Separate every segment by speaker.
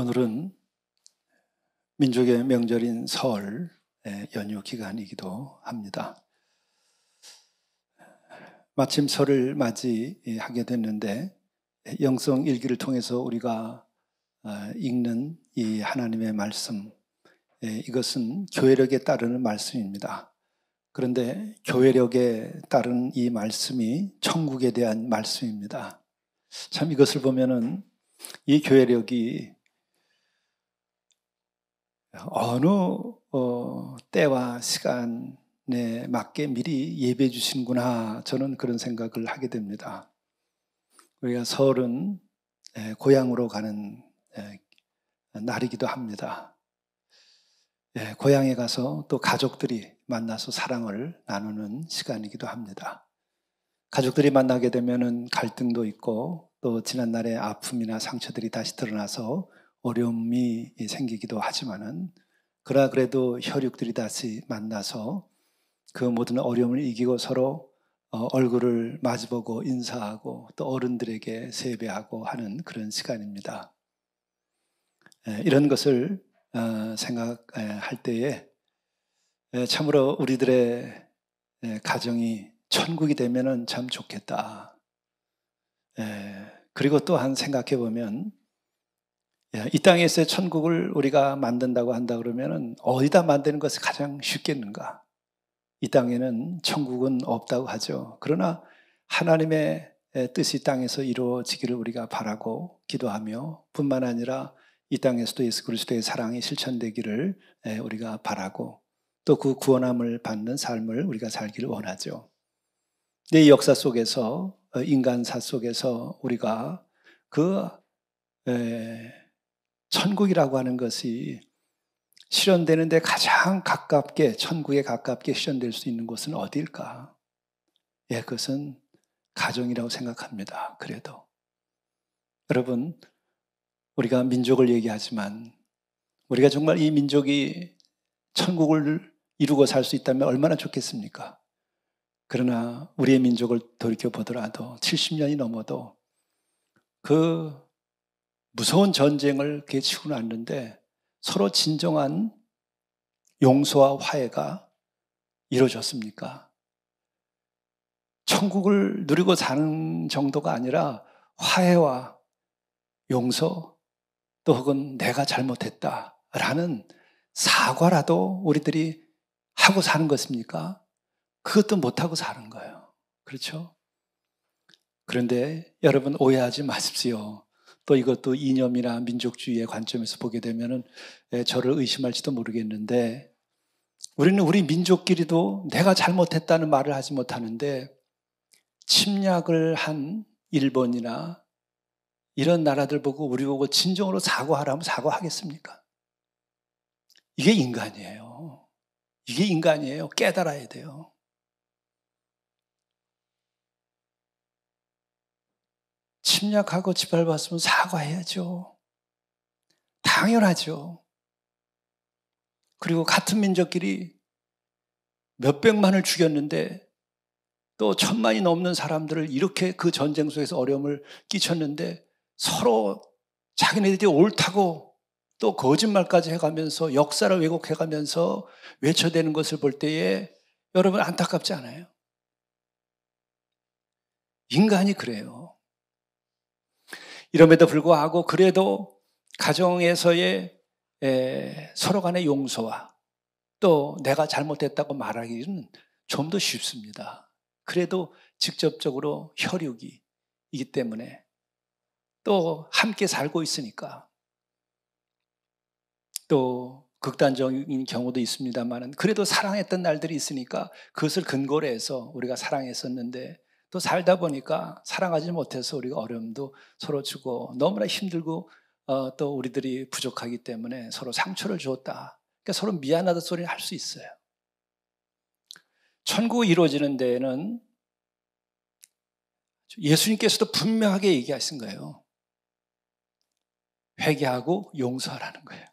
Speaker 1: 오늘은 민족의 명절인 설의 연휴 기간이기도 합니다. 마침 설을 맞이하게 됐는데 영성 일기를 통해서 우리가 읽는 이 하나님의 말씀, 이것은 교회력에 따르는 말씀입니다. 그런데 교회력에 따른 이 말씀이 천국에 대한 말씀입니다. 참 이것을 보면은 이 교회력이 어느 때와 시간에 맞게 미리 예배해 주시는구나, 저는 그런 생각을 하게 됩니다. 우리가 설은 고향으로 가는 날이기도 합니다. 고향에 가서 또 가족들이 만나서 사랑을 나누는 시간이기도 합니다. 가족들이 만나게 되면은 갈등도 있고 또 지난날의 아픔이나 상처들이 다시 드러나서 어려움이 생기기도 하지만은 그러나 그래도 혈육들이 다시 만나서 그 모든 어려움을 이기고 서로 얼굴을 마주보고 인사하고 또 어른들에게 세배하고 하는 그런 시간입니다. 이런 것을 생각할 때에 참으로 우리들의 가정이 천국이 되면은 참 좋겠다. 그리고 또한 생각해 보면 이 땅에서의 천국을 우리가 만든다고 한다 그러면은 어디다 만드는 것이 가장 쉽겠는가? 이 땅에는 천국은 없다고 하죠. 그러나 하나님의 뜻이 땅에서 이루어지기를 우리가 바라고 기도하며 뿐만 아니라 이 땅에서도 예수 그리스도의 사랑이 실천되기를 우리가 바라고 또 그 구원함을 받는 삶을 우리가 살기를 원하죠. 이 역사 속에서 인간사 속에서 우리가 그 천국이라고 하는 것이 실현되는데 가장 가깝게, 천국에 가깝게 실현될 수 있는 곳은 어디일까? 그것은 가정이라고 생각합니다. 그래도 여러분, 우리가 민족을 얘기하지만 우리가 정말 이 민족이 천국을 이루고 살 수 있다면 얼마나 좋겠습니까? 그러나 우리의 민족을 돌이켜보더라도 70년이 넘어도 그 무서운 전쟁을 치고 났는데 서로 진정한 용서와 화해가 이루어졌습니까? 천국을 누리고 사는 정도가 아니라 화해와 용서 또 혹은 내가 잘못했다라는 사과라도 우리들이 하고 사는 것입니까? 그것도 못하고 사는 거예요. 그렇죠? 그런데 여러분 오해하지 마십시오. 또 이것도 이념이나 민족주의의 관점에서 보게 되면은 저를 의심할지도 모르겠는데 우리는 우리 민족끼리도 내가 잘못했다는 말을 하지 못하는데 침략을 한 일본이나 이런 나라들 보고 우리 보고 진정으로 사과하라면 사과하겠습니까? 이게 인간이에요. 이게 인간이에요. 깨달아야 돼요. 침략하고 짓밟았으면 사과해야죠. 당연하죠. 그리고 같은 민족끼리 몇백만을 죽였는데 또 1000만이 넘는 사람들을 이렇게 그 전쟁 속에서 어려움을 끼쳤는데 서로 자기네들이 옳다고 또 거짓말까지 해가면서 역사를 왜곡해가면서 외쳐대는 것을 볼 때에 여러분 안타깝지 않아요? 인간이 그래요. 이럼에도 불구하고 그래도 가정에서의 서로 간의 용서와 또 내가 잘못했다고 말하기는 좀 더 쉽습니다. 그래도 직접적으로 혈육이기 때문에 또 함께 살고 있으니까 또 극단적인 경우도 있습니다만 그래도 사랑했던 날들이 있으니까 그것을 근거로 해서 우리가 사랑했었는데 또 살다 보니까 사랑하지 못해서 우리가 어려움도 서로 주고 너무나 힘들고 또 우리들이 부족하기 때문에 서로 상처를 주었다. 그러니까 서로 미안하다 소리를 할 수 있어요. 천국이 이루어지는 데에는 예수님께서도 분명하게 얘기하신 거예요. 회개하고 용서하라는 거예요.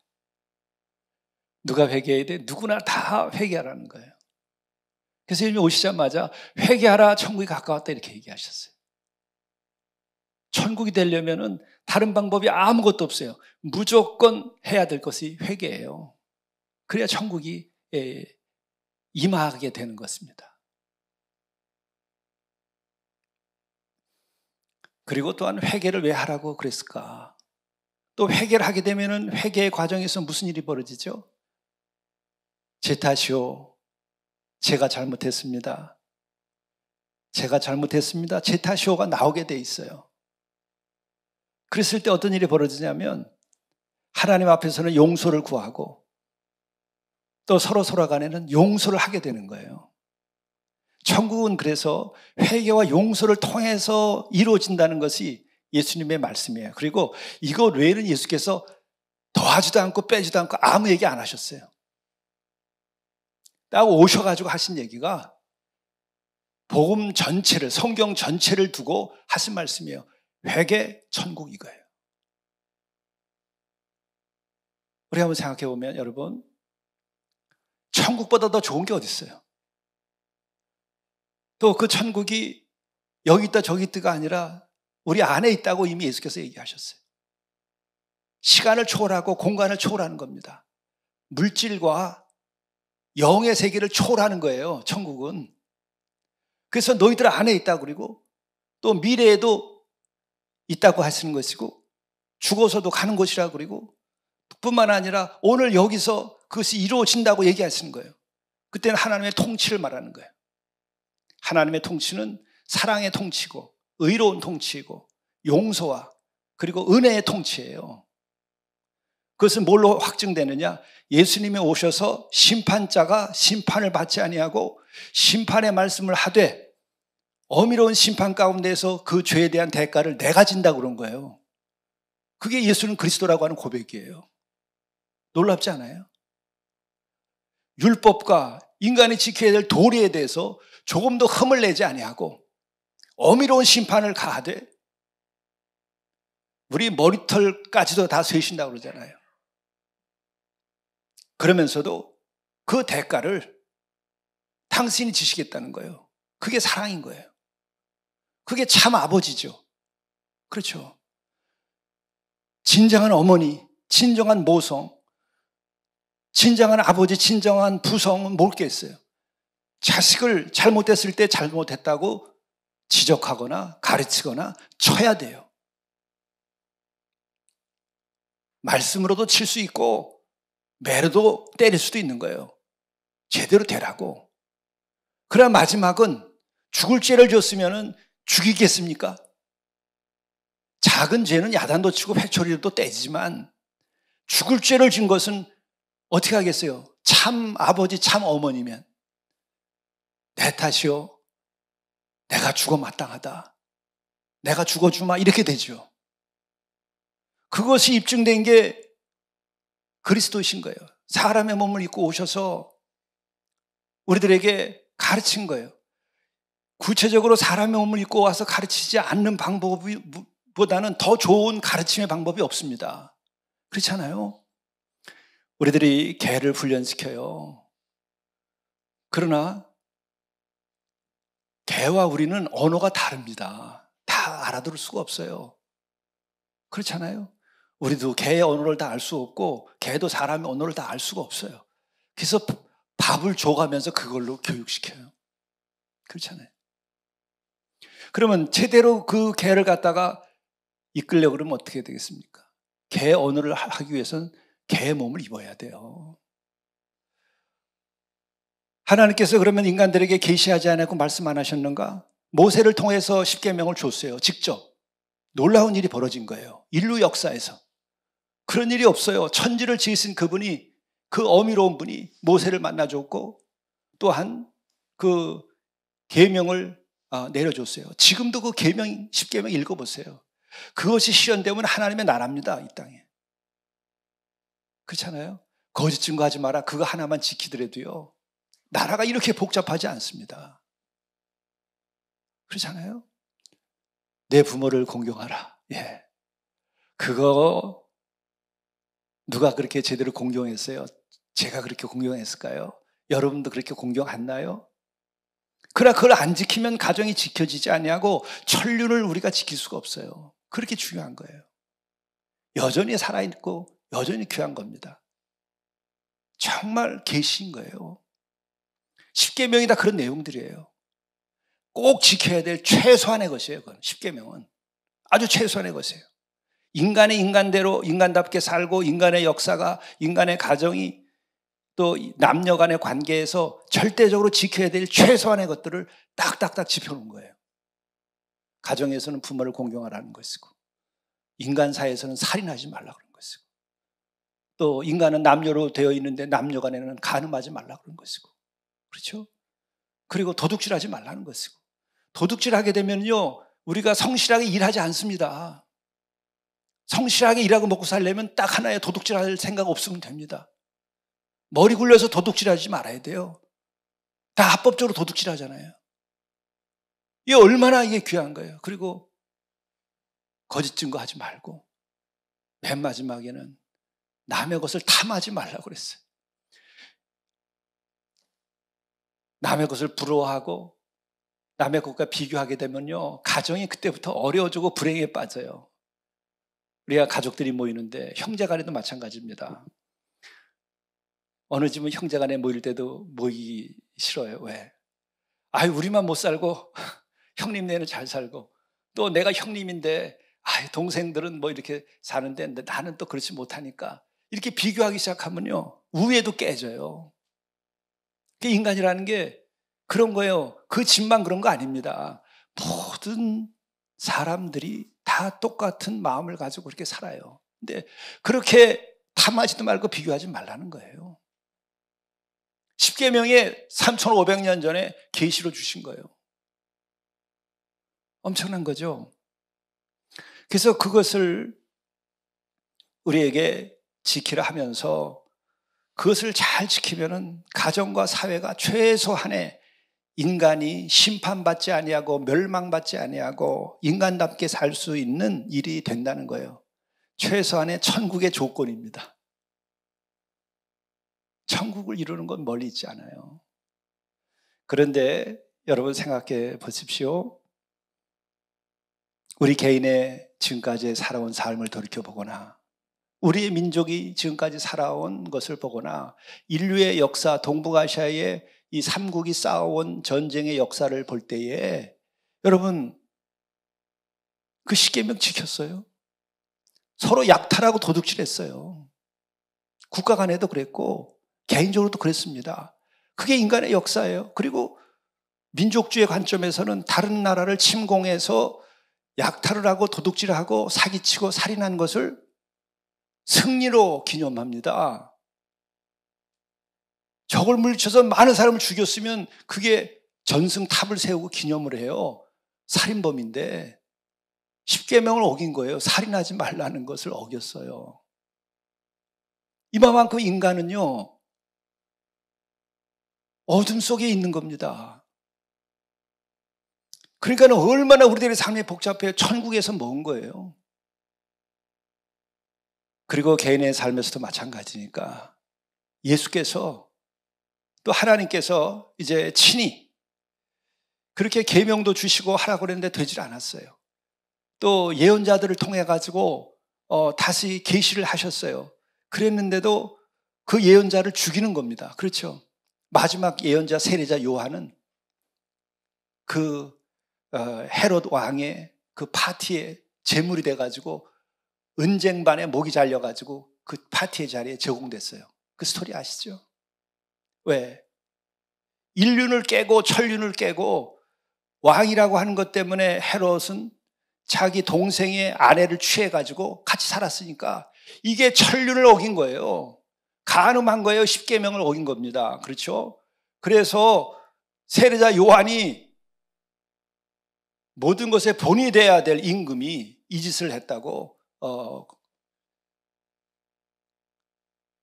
Speaker 1: 누가 회개해야 돼? 누구나 다 회개하라는 거예요. 그래서 예수님이 오시자마자 회개하라 천국이 가까웠다 이렇게 얘기하셨어요. 천국이 되려면은 다른 방법이 아무것도 없어요. 무조건 해야 될 것이 회개예요. 그래야 천국이 임하게 되는 것입니다. 그리고 또한 회개를 왜 하라고 그랬을까? 또 회개를 하게 되면은 회개의 과정에서 무슨 일이 벌어지죠? 제 탓이요. 제가 잘못했습니다. 제가 잘못했습니다. 제 탓이요가 나오게 돼 있어요. 그랬을 때 어떤 일이 벌어지냐면 하나님 앞에서는 용서를 구하고 또 서로 간에는 용서를 하게 되는 거예요. 천국은 그래서 회개와 용서를 통해서 이루어진다는 것이 예수님의 말씀이에요. 그리고 이거 외에는 예수께서 더하지도 않고 빼지도 않고 아무 얘기 안 하셨어요. 딱 오셔가지고 하신 얘기가 복음 전체를, 성경 전체를 두고 하신 말씀이에요. 회개, 천국 이거예요. 우리 한번 생각해 보면 여러분, 천국보다 더 좋은 게 어디 있어요? 또 그 천국이 여기 있다 저기 있다가 아니라 우리 안에 있다고 이미 예수께서 얘기하셨어요. 시간을 초월하고 공간을 초월하는 겁니다. 물질과 영의 세계를 초월하는 거예요, 천국은. 그래서 너희들 안에 있다고 그리고 또 미래에도 있다고 하시는 것이고 죽어서도 가는 곳이라고 그리고 뿐만 아니라 오늘 여기서 그것이 이루어진다고 얘기하시는 거예요. 그때는 하나님의 통치를 말하는 거예요. 하나님의 통치는 사랑의 통치고 의로운 통치이고 용서와 그리고 은혜의 통치예요. 그것은 뭘로 확증되느냐? 예수님이 오셔서 심판자가 심판을 받지 아니하고 심판의 말씀을 하되 어미로운 심판 가운데에서 그 죄에 대한 대가를 내가 진다고 그런 거예요. 그게 예수는 그리스도라고 하는 고백이에요. 놀랍지 않아요? 율법과 인간이 지켜야 될 도리에 대해서 조금도 흠을 내지 아니하고 어미로운 심판을 가하되 우리 머리털까지도 다 세신다고 그러잖아요. 그러면서도 그 대가를 당신이 지시겠다는 거예요. 그게 사랑인 거예요. 그게 참 아버지죠. 그렇죠. 진정한 어머니, 진정한 모성, 진정한 아버지, 진정한 부성은 뭘겠어요? 자식을 잘못했을 때 잘못했다고 지적하거나 가르치거나 쳐야 돼요. 말씀으로도 칠 수 있고 매로도 때릴 수도 있는 거예요. 제대로 되라고. 그러나 마지막은 죽을 죄를 줬으면 죽이겠습니까? 작은 죄는 야단도 치고 회초리도 떼지만 죽을 죄를 진 것은 어떻게 하겠어요? 참 아버지, 참 어머니면 내 탓이요. 내가 죽어 마땅하다. 내가 죽어주마. 이렇게 되죠. 그것이 입증된 게 그리스도이신 거예요. 사람의 몸을 입고 오셔서 우리들에게 가르친 거예요. 구체적으로 사람의 몸을 입고 와서 가르치지 않는 방법보다는 더 좋은 가르침의 방법이 없습니다. 그렇잖아요? 우리들이 개를 훈련시켜요. 그러나 개와 우리는 언어가 다릅니다. 다 알아들을 수가 없어요. 그렇잖아요? 우리도 개의 언어를 다 알 수 없고 개도 사람의 언어를 다 알 수가 없어요. 그래서 밥을 줘가면서 그걸로 교육시켜요. 그렇잖아요. 그러면 제대로 그 개를 갖다가 이끌려고 그러면 어떻게 되겠습니까? 개의 언어를 하기 위해서는 개의 몸을 입어야 돼요. 하나님께서 그러면 인간들에게 계시하지 않고 말씀 안 하셨는가? 모세를 통해서 십계명을 줬어요. 직접. 놀라운 일이 벌어진 거예요. 인류 역사에서. 그런 일이 없어요. 천지를 지으신 그분이, 그 어미로운 분이 모세를 만나줬고 또한 그 계명을 내려줬어요. 지금도 그 계명, 십계명 읽어보세요. 그것이 실현되면 하나님의 나라입니다. 이 땅에. 그렇잖아요? 거짓 증거하지 마라. 그거 하나만 지키더라도요. 나라가 이렇게 복잡하지 않습니다. 그렇잖아요? 내 부모를 공경하라. 예. 그거 누가 그렇게 제대로 공경했어요? 제가 그렇게 공경했을까요? 여러분도 그렇게 공경했나요? 그러나 그걸 안 지키면 가정이 지켜지지 아니하고 천륜을 우리가 지킬 수가 없어요. 그렇게 중요한 거예요. 여전히 살아있고 여전히 귀한 겁니다. 정말 계시인 거예요. 십계명이 다 그런 내용들이에요. 꼭 지켜야 될 최소한의 것이에요. 그건 십계명은 아주 최소한의 것이에요. 인간의 인간대로 인간답게 살고 인간의 역사가 인간의 가정이 또 남녀 간의 관계에서 절대적으로 지켜야 될 최소한의 것들을 딱딱딱 짚어놓은 거예요. 가정에서는 부모를 공경하라는 것이고 인간 사이에서는 살인하지 말라 그런 것이고 또 인간은 남녀로 되어 있는데 남녀 간에는 간음하지 말라 그런 것이고 그렇죠? 그리고 도둑질하지 말라는 것이고 도둑질하게 되면요 우리가 성실하게 일하지 않습니다. 성실하게 일하고 먹고 살려면 딱 하나의 도둑질할 생각 없으면 됩니다. 머리 굴려서 도둑질하지 말아야 돼요. 다 합법적으로 도둑질하잖아요. 이게 얼마나 이게 귀한 거예요. 그리고 거짓 증거하지 말고 맨 마지막에는 남의 것을 탐하지 말라고 그랬어요. 남의 것을 부러워하고 남의 것과 비교하게 되면요 가정이 그때부터 어려워지고 불행에 빠져요. 우리가 가족들이 모이는데 형제간에도 마찬가지입니다. 어느 집은 형제간에 모일 때도 모이기 싫어요. 왜? 아유 우리만 못 살고 형님네는 잘 살고 또 내가 형님인데 아유 동생들은 뭐 이렇게 사는데 나는 또 그렇지 못하니까 이렇게 비교하기 시작하면요 우애도 깨져요. 인간이라는 게 그런 거예요. 그 집만 그런 거 아닙니다. 모든 사람들이 다 똑같은 마음을 가지고 그렇게 살아요. 근데 그렇게 탐하지도 말고 비교하지 말라는 거예요. 십계명에 3,500년 전에 계시로 주신 거예요. 엄청난 거죠. 그래서 그것을 우리에게 지키라 하면서 그것을 잘 지키면은 가정과 사회가 최소한의 인간이 심판받지 아니하고 멸망받지 아니하고 인간답게 살 수 있는 일이 된다는 거예요. 최소한의 천국의 조건입니다. 천국을 이루는 건 멀리 있지 않아요. 그런데 여러분 생각해 보십시오. 우리 개인의 지금까지 살아온 삶을 돌이켜보거나 우리의 민족이 지금까지 살아온 것을 보거나 인류의 역사, 동북아시아의 이 삼국이 쌓아온 전쟁의 역사를 볼 때에 여러분 그 십계명 지켰어요? 서로 약탈하고 도둑질했어요. 국가 간에도 그랬고 개인적으로도 그랬습니다. 그게 인간의 역사예요. 그리고 민족주의 관점에서는 다른 나라를 침공해서 약탈을 하고 도둑질을 하고 사기치고 살인한 것을 승리로 기념합니다. 적을 물리쳐서 많은 사람을 죽였으면 그게 전승탑을 세우고 기념을 해요. 살인범인데 십계명을 어긴 거예요. 살인하지 말라는 것을 어겼어요. 이만큼 인간은요 어둠 속에 있는 겁니다. 그러니까 얼마나 우리들의 삶이 복잡해요. 천국에서 먼 거예요. 그리고 개인의 삶에서도 마찬가지니까 예수께서 또 하나님께서 이제 친히 그렇게 계명도 주시고 하라고 그랬는데 되질 않았어요. 또 예언자들을 통해 가지고 다시 계시를 하셨어요. 그랬는데도 그 예언자를 죽이는 겁니다. 그렇죠? 마지막 예언자 세례자 요한은 그 헤롯 왕의 그 파티에 제물이 돼가지고 은쟁반에 목이 잘려가지고 그 파티의 자리에 제공됐어요. 그 스토리 아시죠? 왜? 인륜을 깨고 천륜을 깨고 왕이라고 하는 것 때문에 헤롯은 자기 동생의 아내를 취해가지고 같이 살았으니까 이게 천륜을 어긴 거예요. 간음한 거예요. 십계명을 어긴 겁니다. 그렇죠? 그래서 세례자 요한이 모든 것에 본이 돼야 될 임금이 이 짓을 했다고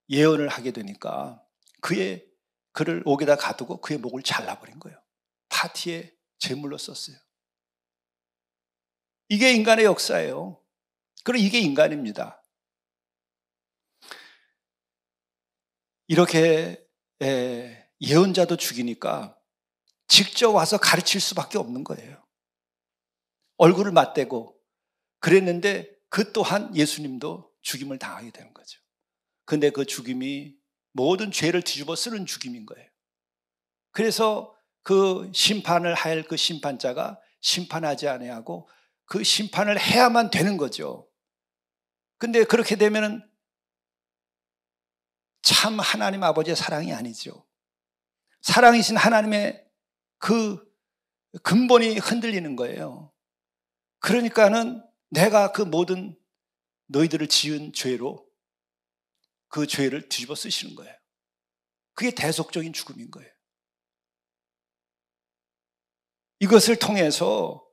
Speaker 1: 예언을 하게 되니까 그를 옥에다 가두고 그의 목을 잘라버린 거예요. 파티에 제물로 썼어요. 이게 인간의 역사예요. 그리고 이게 인간입니다. 이렇게 예언자도 죽이니까 직접 와서 가르칠 수밖에 없는 거예요. 얼굴을 맞대고 그랬는데 그 또한 예수님도 죽임을 당하게 되는 거죠. 근데 그 죽임이 모든 죄를 뒤집어 쓰는 죽임인 거예요. 그래서 그 심판을 할 그 심판자가 심판하지 아니하고 그 심판을 해야만 되는 거죠. 근데 그렇게 되면은 참 하나님 아버지의 사랑이 아니죠. 사랑이신 하나님의 그 근본이 흔들리는 거예요. 그러니까는 내가 그 모든 너희들을 지은 죄로 그 죄를 뒤집어 쓰시는 거예요. 그게 대속적인 죽음인 거예요. 이것을 통해서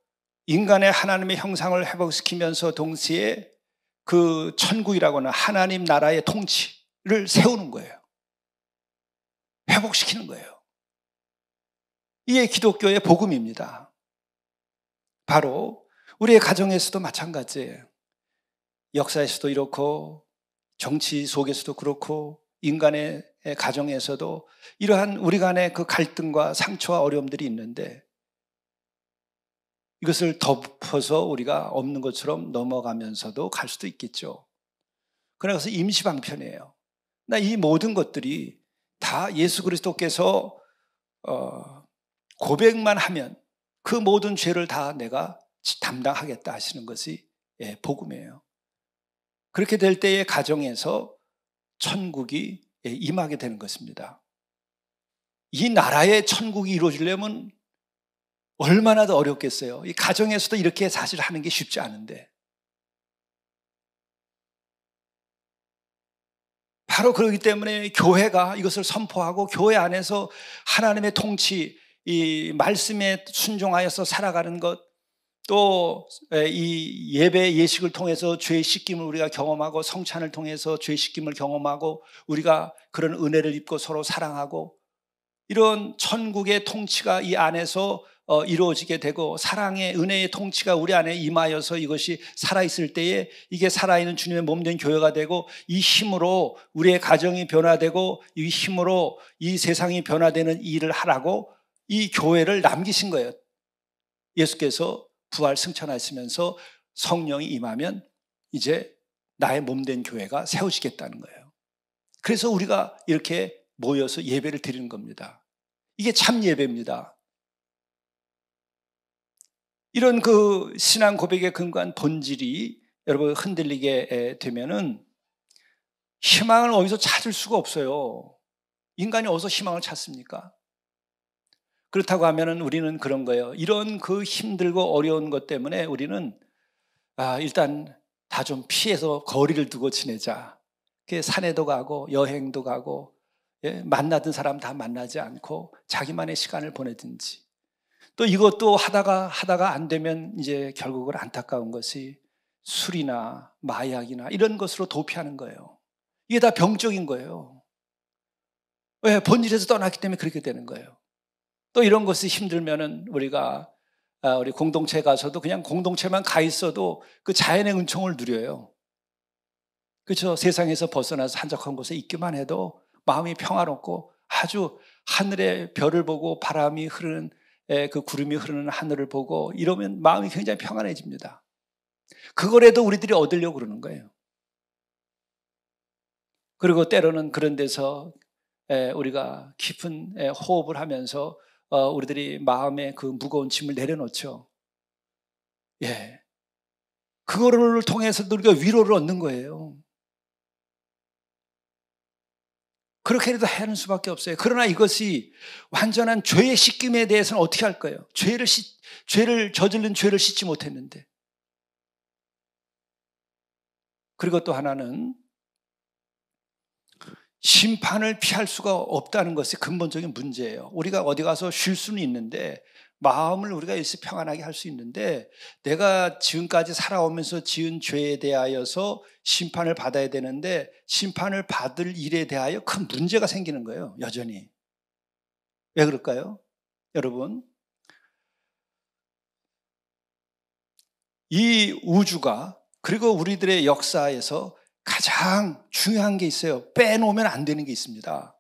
Speaker 1: 인간의 하나님의 형상을 회복시키면서 동시에 그 천국이라고 하는 하나님 나라의 통치를 세우는 거예요. 회복시키는 거예요. 이게 기독교의 복음입니다. 바로 우리의 가정에서도 마찬가지예요. 역사에서도 이렇고 정치 속에서도 그렇고 인간의 가정에서도 이러한 우리 간의 그 갈등과 상처와 어려움들이 있는데 이것을 덮어서 우리가 없는 것처럼 넘어가면서도 갈 수도 있겠죠. 그래서 임시방편이에요. 이 모든 것들이 다 예수 그리스도께서 고백만 하면 그 모든 죄를 다 내가 담당하겠다 하시는 것이 복음이에요. 그렇게 될 때의 가정에서 천국이 임하게 되는 것입니다. 이 나라의 천국이 이루어지려면 얼마나 더 어렵겠어요. 이 가정에서도 이렇게 사실 하는 게 쉽지 않은데 바로 그렇기 때문에 교회가 이것을 선포하고 교회 안에서 하나님의 통치, 이 말씀에 순종하여서 살아가는 것, 또 이 예배 예식을 통해서 죄의 씻김을 우리가 경험하고 성찬을 통해서 죄의 씻김을 경험하고 우리가 그런 은혜를 입고 서로 사랑하고 이런 천국의 통치가 이 안에서 이루어지게 되고 사랑의 은혜의 통치가 우리 안에 임하여서 이것이 살아있을 때에 이게 살아있는 주님의 몸된 교회가 되고 이 힘으로 우리의 가정이 변화되고 이 힘으로 이 세상이 변화되는 일을 하라고 이 교회를 남기신 거예요. 예수께서 부활 승천하시면서 성령이 임하면 이제 나의 몸된 교회가 세워지겠다는 거예요. 그래서 우리가 이렇게 모여서 예배를 드리는 겁니다. 이게 참 예배입니다. 이런 그 신앙 고백에 근거한 본질이 여러분 흔들리게 되면은 희망을 어디서 찾을 수가 없어요. 인간이 어디서 희망을 찾습니까? 그렇다고 하면은 우리는 그런 거예요. 이런 그 힘들고 어려운 것 때문에 우리는 일단 다 좀 피해서 거리를 두고 지내자. 산에도 가고 여행도 가고 만나던 사람 다 만나지 않고 자기만의 시간을 보내든지 또 이것도 하다가 안 되면 이제 결국은 안타까운 것이 술이나 마약이나 이런 것으로 도피하는 거예요. 이게 다 병적인 거예요. 왜? 본질에서 떠났기 때문에 그렇게 되는 거예요. 또 이런 것이 힘들면은 우리가 우리 공동체에 가서도 그냥 공동체만 가 있어도 그 자연의 은총을 누려요. 그렇죠? 세상에서 벗어나서 한적한 곳에 있기만 해도 마음이 평화롭고 아주 하늘의 별을 보고 바람이 흐르는 그 구름이 흐르는 하늘을 보고 이러면 마음이 굉장히 평안해집니다. 그거라도 우리들이 얻으려고 그러는 거예요. 그리고 때로는 그런 데서 우리가 깊은 호흡을 하면서 우리들이 마음에 그 무거운 짐을 내려놓죠. 예. 그거를 통해서도 우리가 위로를 얻는 거예요. 그렇게라도 해야 하는 수밖에 없어요. 그러나 이것이 완전한 죄의 씻김에 대해서는 어떻게 할 거예요? 죄를 저지른 죄를 씻지 못했는데. 그리고 또 하나는 심판을 피할 수가 없다는 것이 근본적인 문제예요. 우리가 어디 가서 쉴 수는 있는데 마음을 우리가 일시 평안하게 할 수 있는데 내가 지금까지 살아오면서 지은 죄에 대하여서 심판을 받아야 되는데 심판을 받을 일에 대하여 큰 문제가 생기는 거예요. 여전히. 왜 그럴까요? 여러분, 이 우주가 그리고 우리들의 역사에서 가장 중요한 게 있어요. 빼놓으면 안 되는 게 있습니다.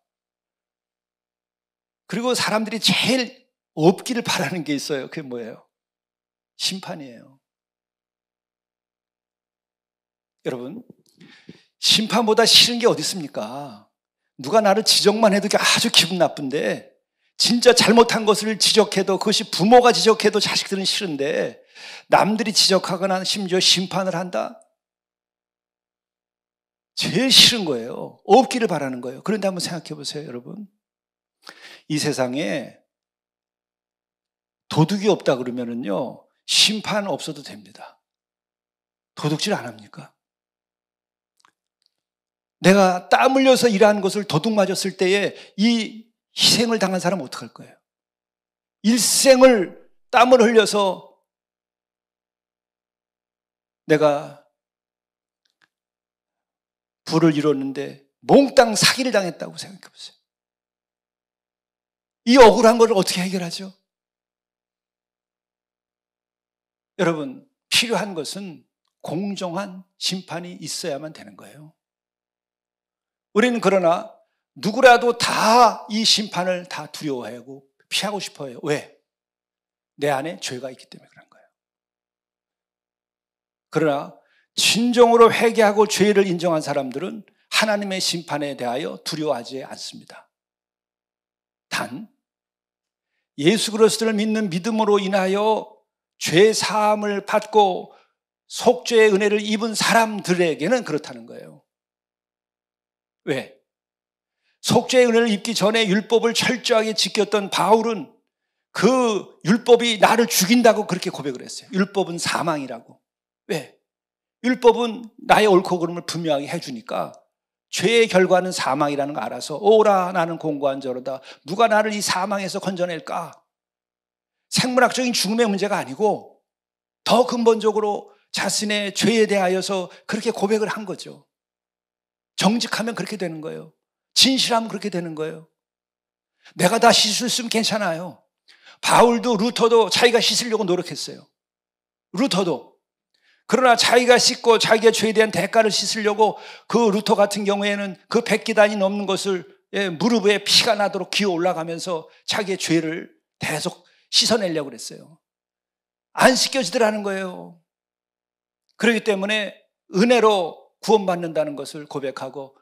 Speaker 1: 그리고 사람들이 제일 없기를 바라는 게 있어요. 그게 뭐예요? 심판이에요. 여러분, 심판보다 싫은 게 어디 있습니까? 누가 나를 지적만 해도 아주 기분 나쁜데, 진짜 잘못한 것을 지적해도, 그것이 부모가 지적해도 자식들은 싫은데, 남들이 지적하거나 심지어 심판을 한다? 제일 싫은 거예요. 없기를 바라는 거예요. 그런데 한번 생각해 보세요, 여러분. 이 세상에 도둑이 없다 그러면은요, 심판 없어도 됩니다. 도둑질 안 합니까? 내가 땀 흘려서 일하는 것을 도둑 맞았을 때에 이 희생을 당한 사람은 어떡할 거예요? 일생을 땀을 흘려서 내가 부를 이뤘는데 몽땅 사기를 당했다고 생각해 보세요. 이 억울한 걸 어떻게 해결하죠? 여러분, 필요한 것은 공정한 심판이 있어야만 되는 거예요. 우리는 그러나 누구라도 다 이 심판을 다 두려워하고 피하고 싶어요. 왜? 내 안에 죄가 있기 때문에 그런 거예요. 그러나 진정으로 회개하고 죄를 인정한 사람들은 하나님의 심판에 대하여 두려워하지 않습니다. 단 예수 그리스도를 믿는 믿음으로 인하여 죄 사함을 받고 속죄의 은혜를 입은 사람들에게는 그렇다는 거예요. 왜? 속죄의 은혜를 입기 전에 율법을 철저하게 지켰던 바울은 그 율법이 나를 죽인다고 그렇게 고백을 했어요. 율법은 사망이라고. 왜? 율법은 나의 옳고 그름을 분명하게 해주니까 죄의 결과는 사망이라는 거 알아서 오라 나는 공고한 자로다. 누가 나를 이 사망에서 건져낼까? 생물학적인 죽음의 문제가 아니고 더 근본적으로 자신의 죄에 대하여서 그렇게 고백을 한 거죠. 정직하면 그렇게 되는 거예요. 진실하면 그렇게 되는 거예요. 내가 다 씻을 수 있으면 괜찮아요. 바울도 루터도 자기가 씻으려고 노력했어요. 루터도. 그러나 자기가 씻고 자기의 죄에 대한 대가를 씻으려고 그 루터 같은 경우에는 그 100기단이 넘는 것을 무릎 위에 피가 나도록 기어 올라가면서 자기의 죄를 계속 씻어내려고 그랬어요. 안 씻겨지더라는 거예요. 그렇기 때문에 은혜로 구원받는다는 것을 고백하고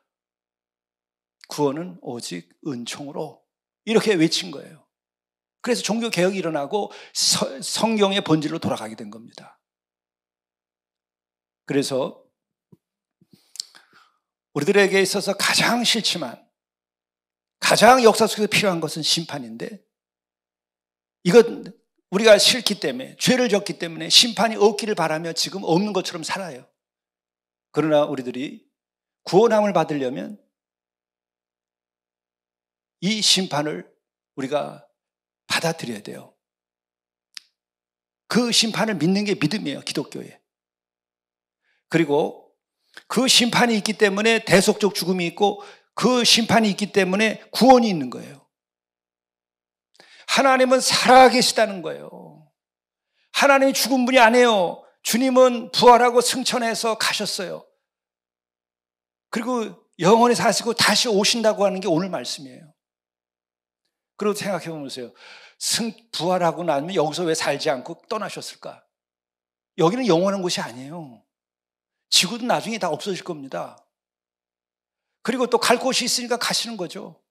Speaker 1: 구원은 오직 은총으로 이렇게 외친 거예요. 그래서 종교개혁이 일어나고 성경의 본질로 돌아가게 된 겁니다. 그래서 우리들에게 있어서 가장 싫지만 가장 역사 속에서 필요한 것은 심판인데 이건 우리가 싫기 때문에 죄를 졌기 때문에 심판이 없기를 바라며 지금 없는 것처럼 살아요. 그러나 우리들이 구원함을 받으려면 이 심판을 우리가 받아들여야 돼요. 그 심판을 믿는 게 믿음이에요, 기독교에. 그리고 그 심판이 있기 때문에 대속적 죽음이 있고 그 심판이 있기 때문에 구원이 있는 거예요. 하나님은 살아계시다는 거예요. 하나님이 죽은 분이 아니에요. 주님은 부활하고 승천해서 가셨어요. 그리고 영원히 사시고 다시 오신다고 하는 게 오늘 말씀이에요. 그리고 생각해 보세요. 부활하고 나면 여기서 왜 살지 않고 떠나셨을까? 여기는 영원한 곳이 아니에요. 지구도 나중에 다 없어질 겁니다. 그리고 또 갈 곳이 있으니까 가시는 거죠.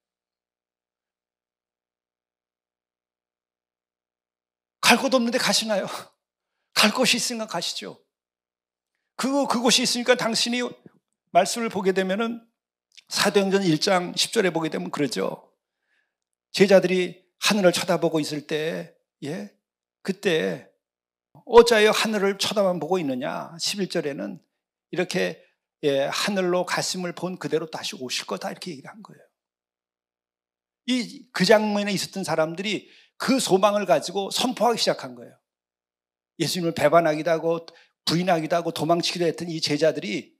Speaker 1: 갈 곳 없는데 가시나요? 갈 곳이 있으니까 가시죠. 그곳이 있으니까 당신이 말씀을 보게 되면은 사도행전 1장 10절에 보게 되면 그러죠. 제자들이 하늘을 쳐다보고 있을 때, 그때 어찌하여 하늘을 쳐다만 보고 있느냐? 11절에는 이렇게 하늘로 가심을 본 그대로 다시 오실 거다 이렇게 얘기를 한 거예요. 그 장면에 있었던 사람들이 그 소망을 가지고 선포하기 시작한 거예요. 예수님을 배반하기도 하고 부인하기도 하고 도망치기도 했던 이 제자들이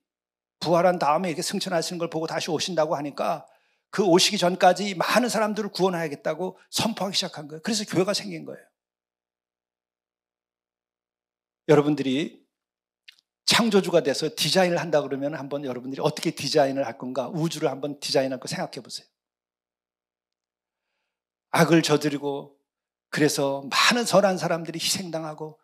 Speaker 1: 부활한 다음에 이렇게 승천하시는 걸 보고 다시 오신다고 하니까 그 오시기 전까지 많은 사람들을 구원해야겠다고 선포하기 시작한 거예요. 그래서 교회가 생긴 거예요. 여러분들이 창조주가 돼서 디자인을 한다 그러면 한번 여러분들이 어떻게 디자인을 할 건가? 우주를 한번 디자인할 거 생각해 보세요. 악을 저지르고 그래서 많은 선한 사람들이 희생당하고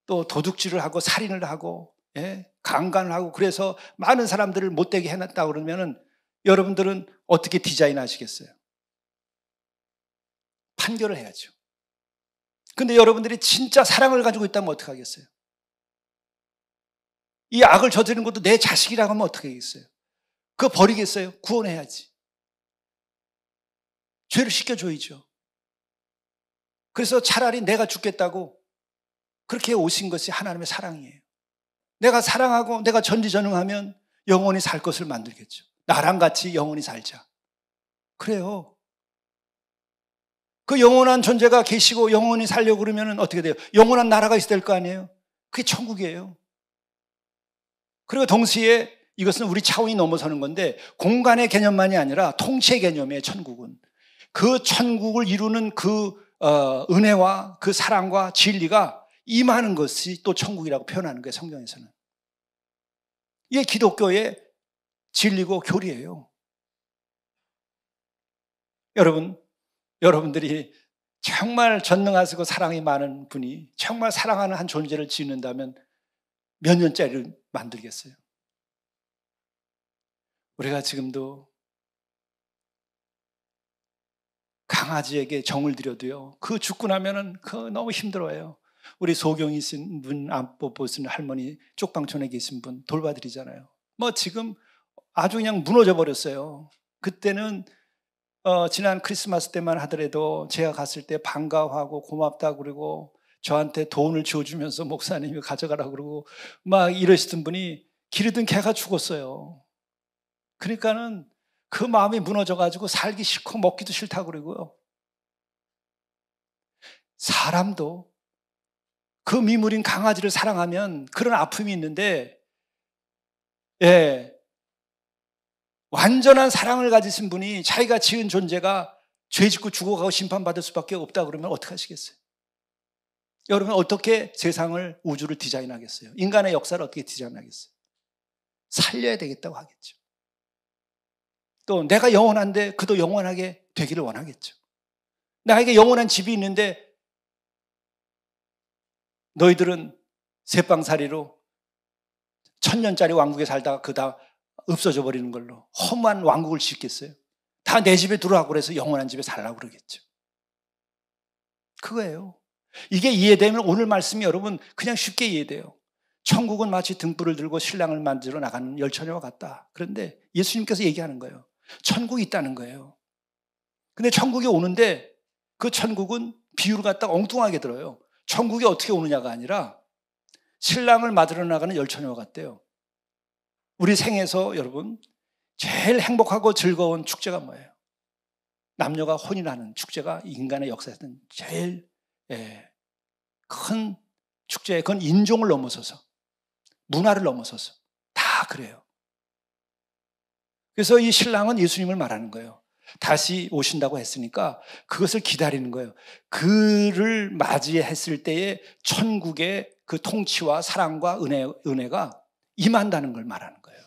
Speaker 1: 또 도둑질을 하고 살인을 하고 예? 강간하고 그래서 많은 사람들을 못되게 해놨다고 그러면은 여러분들은 어떻게 디자인하시겠어요? 판결을 해야죠. 근데 여러분들이 진짜 사랑을 가지고 있다면 어떻게 하겠어요? 이 악을 저지르는 것도 내 자식이라고 하면 어떻게 하겠어요? 그거 버리겠어요? 구원해야지. 죄를 씻겨줘야죠. 그래서 차라리 내가 죽겠다고 그렇게 오신 것이 하나님의 사랑이에요. 내가 사랑하고 내가 전지전능하면 영원히 살 것을 만들겠죠. 나랑 같이 영원히 살자. 그래요. 그 영원한 존재가 계시고 영원히 살려고 그러면 어떻게 돼요? 영원한 나라가 있어야 될 거 아니에요? 그게 천국이에요. 그리고 동시에 이것은 우리 차원이 넘어서는 건데 공간의 개념만이 아니라 통치의 개념이에요. 천국은. 그 천국을 이루는 그 은혜와 그 사랑과 진리가 임하는 것이 또 천국이라고 표현하는 거예요. 성경에서는. 이게 기독교의 진리고 교리예요. 여러분들이 정말 전능하시고 사랑이 많은 분이 정말 사랑하는 한 존재를 지는다면 몇 년짜리를 만들겠어요? 우리가 지금도 강아지에게 정을 들여도요, 그 죽고 나면은 너무 힘들어요. 우리 소경이신 분, 안보 보신 할머니, 쪽방촌에 계신 분 돌봐드리잖아요. 지금 아주 그냥 무너져 버렸어요. 그때는 지난 크리스마스 때만 하더라도 제가 갔을 때 반가워하고 고맙다 그러고 저한테 돈을 줘주면서 목사님이 가져가라 그러고 막 이러시던 분이 기르던 개가 죽었어요. 그러니까는 그 마음이 무너져가지고 살기 싫고 먹기도 싫다 그러고요. 사람도 그 미물인 강아지를 사랑하면 그런 아픔이 있는데, 예, 완전한 사랑을 가지신 분이 자기가 지은 존재가 죄 짓고 죽어가고 심판받을 수밖에 없다 그러면 어떻게 하시겠어요? 여러분 어떻게 세상을, 우주를 디자인하겠어요? 인간의 역사를 어떻게 디자인하겠어요? 살려야 되겠다고 하겠죠. 또 내가 영원한데 그도 영원하게 되기를 원하겠죠. 나에게 영원한 집이 있는데 너희들은 새빵살이로 1000년짜리 왕국에 살다가 그다 없어져 버리는 걸로 험한 왕국을 짓겠어요? 다 내 집에 들어가고 그래서 영원한 집에 살라고 그러겠죠. 그거예요. 이게 이해되면 오늘 말씀이 여러분 그냥 쉽게 이해돼요. 천국은 마치 등불을 들고 신랑을 만지러 나가는 열처녀와 같다. 그런데 예수님께서 얘기하는 거예요. 천국이 있다는 거예요. 근데 천국이 오는데 그 천국은 비유를 갖다가 엉뚱하게 들어요. 천국이 어떻게 오느냐가 아니라 신랑을 맞으러 나가는 열처녀와 같대요. 우리 생에서 여러분 제일 행복하고 즐거운 축제가 뭐예요? 남녀가 혼인하는 축제가 인간의 역사에서는 제일 큰 축제. 그건 인종을 넘어서서 문화를 넘어서서 다 그래요. 그래서 이 신랑은 예수님을 말하는 거예요. 다시 오신다고 했으니까 그것을 기다리는 거예요. 그를 맞이했을 때의 천국의 그 통치와 사랑과 은혜가 임한다는 걸 말하는 거예요.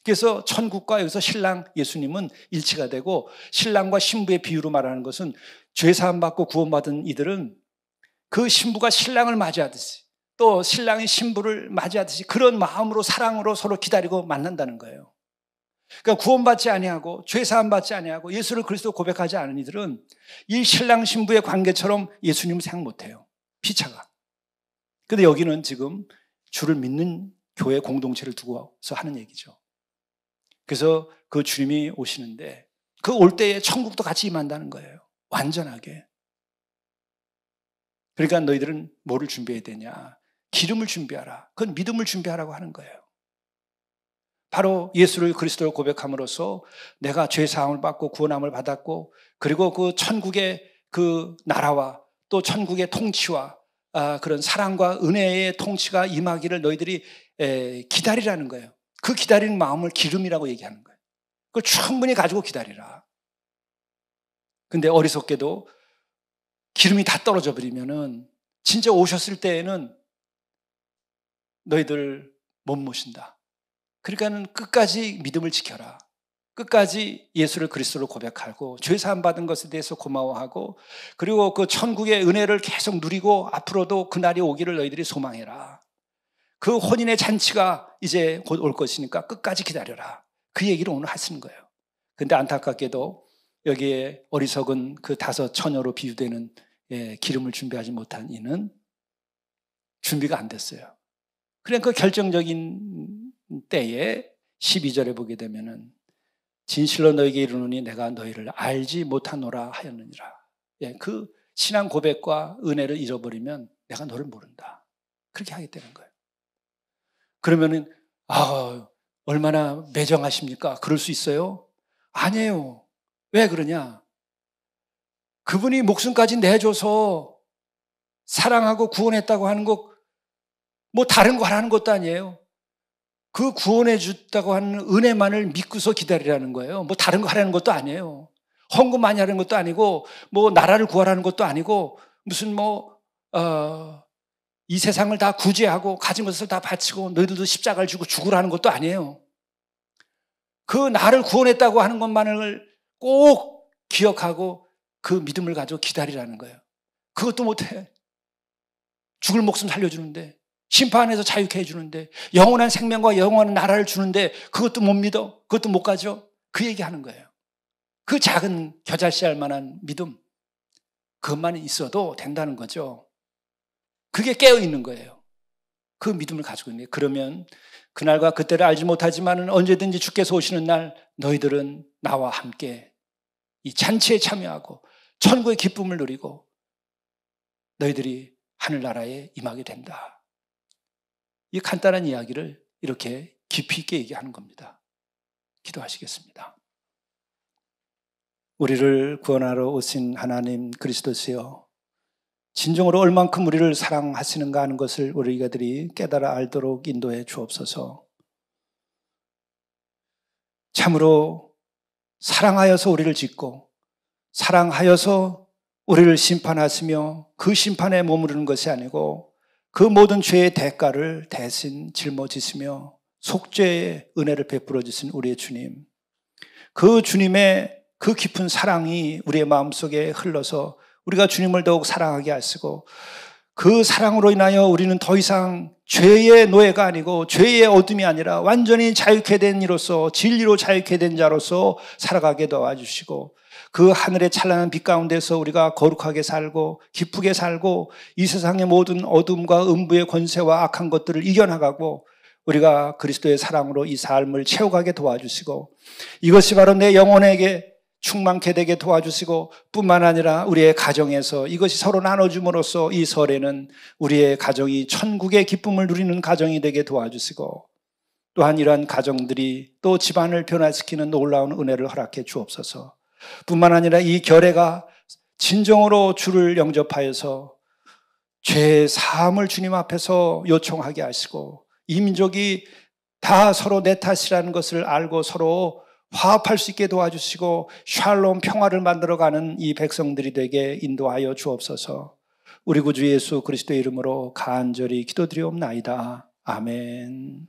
Speaker 1: 그래서 천국과 여기서 신랑 예수님은 일치가 되고, 신랑과 신부의 비유로 말하는 것은 죄사함 받고 구원받은 이들은 그 신부가 신랑을 맞이하듯이 또 신랑이 신부를 맞이하듯이 그런 마음으로 사랑으로 서로 기다리고 만난다는 거예요. 그러니까 구원받지 아니하고 죄사함 받지 아니하고 예수를 그리스도 고백하지 않은 이들은 이 신랑 신부의 관계처럼 예수님을 생각 못해요. 피차가. 그런데 여기는 지금 주를 믿는 교회 공동체를 두고서 하는 얘기죠. 그래서 그 주님이 오시는데 그 올 때에 천국도 같이 임한다는 거예요. 완전하게. 그러니까 너희들은 뭐를 준비해야 되냐? 기름을 준비하라. 그건 믿음을 준비하라고 하는 거예요. 바로 예수를 그리스도로 고백함으로써 내가 죄사함을 받고 구원함을 받았고, 그리고 그 천국의 그 나라와 또 천국의 통치와 그런 사랑과 은혜의 통치가 임하기를 너희들이 기다리라는 거예요. 그 기다리는 마음을 기름이라고 얘기하는 거예요. 그걸 충분히 가지고 기다리라. 근데 어리석게도 기름이 다 떨어져 버리면은 진짜 오셨을 때에는 너희들 못 모신다. 그러니까는 끝까지 믿음을 지켜라. 끝까지 예수를 그리스도로 고백하고 죄사함 받은 것에 대해서 고마워하고, 그리고 그 천국의 은혜를 계속 누리고 앞으로도 그날이 오기를 너희들이 소망해라. 그 혼인의 잔치가 이제 곧 올 것이니까 끝까지 기다려라. 그 얘기를 오늘 하시는 거예요. 근데 안타깝게도 여기에 어리석은 그 5 처녀로 비유되는 기름을 준비하지 못한 이는 준비가 안 됐어요. 그러니까 그 결정적인 때에 12절에 보게 되면은 진실로 너에게 이르노니 내가 너희를 알지 못하노라 하였느니라. 그 신앙 고백과 은혜를 잃어버리면 내가 너를 모른다. 그렇게 하게 되는 거예요. 그러면은 얼마나 매정하십니까? 그럴 수 있어요? 아니에요. 왜 그러냐? 그분이 목숨까지 내줘서 사랑하고 구원했다고 하는 거 뭐 다른 거 하라는 것도 아니에요. 그 구원해 줬다고 하는 은혜만을 믿고서 기다리라는 거예요. 뭐 다른 거 하라는 것도 아니에요. 헌금 많이 하는 것도 아니고 뭐 나라를 구하라는 것도 아니고 무슨 이 세상을 다 구제하고 가진 것을 다 바치고 너희들도 십자가를 지고 죽으라는 것도 아니에요. 그 나를 구원했다고 하는 것만을 꼭 기억하고 그 믿음을 가지고 기다리라는 거예요. 그것도 못해. 죽을 목숨 살려주는데, 심판에서 자유케 해주는데, 영원한 생명과 영원한 나라를 주는데 그것도 못 믿어. 그것도 못 가져. 그 얘기하는 거예요. 그 작은 겨자씨알 만한 믿음, 그것만 있어도 된다는 거죠. 그게 깨어있는 거예요. 그 믿음을 가지고 있는 거예요. 그러면 그날과 그때를 알지 못하지만 언제든지 주께서 오시는 날 너희들은 나와 함께 이 잔치에 참여하고 천국의 기쁨을 누리고 너희들이 하늘나라에 임하게 된다. 이 간단한 이야기를 이렇게 깊이 있게 얘기하는 겁니다. 기도하시겠습니다. 우리를 구원하러 오신 하나님 그리스도시여, 진정으로 얼만큼 우리를 사랑하시는가 하는 것을 우리가들이 깨달아 알도록 인도해 주옵소서. 참으로 사랑하여서 우리를 짓고 사랑하여서 우리를 심판하시며 그 심판에 머무르는 것이 아니고 그 모든 죄의 대가를 대신 짊어지시며 속죄의 은혜를 베풀어 주신 우리의 주님, 그 주님의 그 깊은 사랑이 우리의 마음속에 흘러서 우리가 주님을 더욱 사랑하게 하시고 그 사랑으로 인하여 우리는 더 이상 죄의 노예가 아니고 죄의 어둠이 아니라 완전히 자유케 된 이로서 진리로 자유케 된 자로서 살아가게 도와주시고 그 하늘의 찬란한 빛 가운데서 우리가 거룩하게 살고 기쁘게 살고 이 세상의 모든 어둠과 음부의 권세와 악한 것들을 이겨나가고 우리가 그리스도의 사랑으로 이 삶을 채워가게 도와주시고 이것이 바로 내 영혼에게 충만케 되게 도와주시고 뿐만 아니라 우리의 가정에서 이것이 서로 나눠줌으로써 이 설에는 우리의 가정이 천국의 기쁨을 누리는 가정이 되게 도와주시고 또한 이러한 가정들이 또 집안을 변화시키는 놀라운 은혜를 허락해 주옵소서. 뿐만 아니라 이 결례가 진정으로 주를 영접하여서 죄의 사함을 주님 앞에서 요청하게 하시고 이 민족이 다 서로 내 탓이라는 것을 알고 서로 화합할 수 있게 도와주시고 샬롬 평화를 만들어가는 이 백성들이 되게 인도하여 주옵소서. 우리 구주 예수 그리스도의 이름으로 간절히 기도드리옵나이다. 아멘.